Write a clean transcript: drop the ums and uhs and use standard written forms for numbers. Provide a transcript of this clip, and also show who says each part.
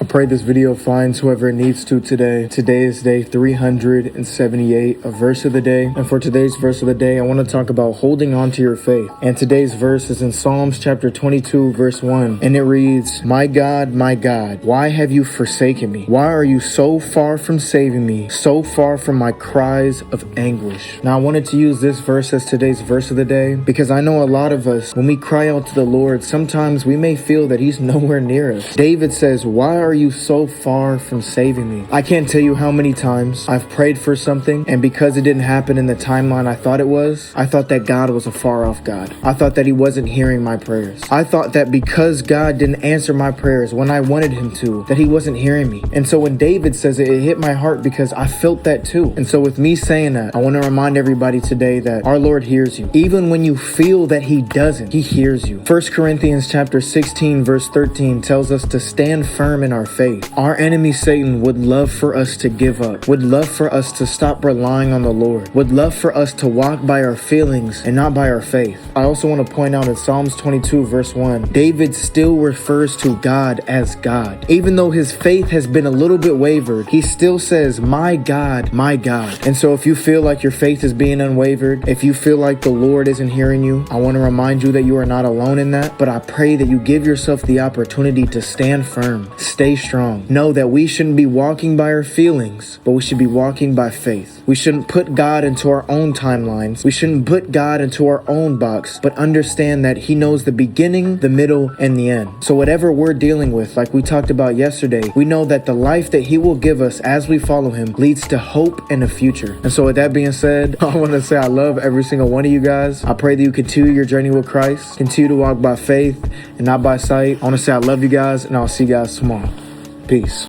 Speaker 1: I pray this video finds whoever it needs to today. Today is day 378, a verse of the day. And for today's verse of the day, I want to talk about holding on to your faith. And today's verse is in Psalms chapter 22, verse 1. And it reads, my God, why have you forsaken me? Why are you so far from saving me, so far from my cries of anguish? Now, I wanted to use this verse as today's verse of the day because I know a lot of us, when we cry out to the Lord, sometimes we may feel that he's nowhere near us. David says, why are you so far from saving me? I can't tell you how many times I've prayed for something, and because it didn't happen in the timeline I thought it was, I thought that God was a far off God. I thought that he wasn't hearing my prayers. I thought that because God didn't answer my prayers when I wanted him to, that he wasn't hearing me. And so when David says it, it hit my heart because I felt that too. And so with me saying that, I want to remind everybody today that our Lord hears you. Even when you feel that he doesn't, he hears you. 1 Corinthians chapter 16 verse 13 tells us to stand firm in our faith. Our enemy Satan would love for us to give up, would love for us to stop relying on the Lord, would love for us to walk by our feelings and not by our faith. I also want to point out in Psalms 22 verse 1, David still refers to God as God. Even though his faith has been a little bit wavered, he still says, my God, my God. And so if you feel like your faith is being unwavered, if you feel like the Lord isn't hearing you, I want to remind you that you are not alone in that, but I pray that you give yourself the opportunity to stand firm, stay strong. Know that we shouldn't be walking by our feelings, but we should be walking by faith. We shouldn't put God into our own timelines. We shouldn't put God into our own box, but understand that he knows the beginning, the middle, and the end. So whatever we're dealing with, like we talked about yesterday, we know that the life that he will give us as we follow him leads to hope and a future. And so with that being said, I want to say I love every single one of you guys. I pray that you continue your journey with Christ, continue to walk by faith and not by sight. I want to say I love you guys, and I'll see you guys tomorrow. Peace.